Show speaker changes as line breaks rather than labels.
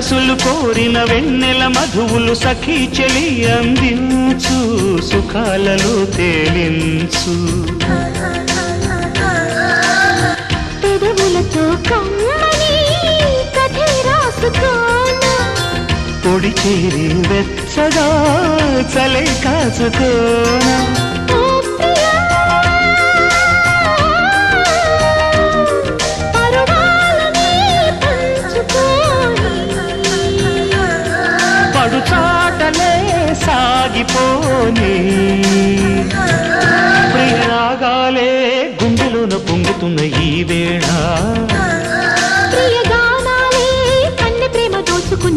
మనసులు కోరిన వెన్నెల మధువులు సఖీ చెలి అందించు సుఖాలలో తేలించు
పెదవులతో కమ్మని కథే రాసుకోనా
పొడి చేరి వెచ్చగా చలే కాచుకోనా పడుచాటలే సాగిపోని ప్రియరాగాలే గుండెలోన పొంగుతున్న ఈ వేళ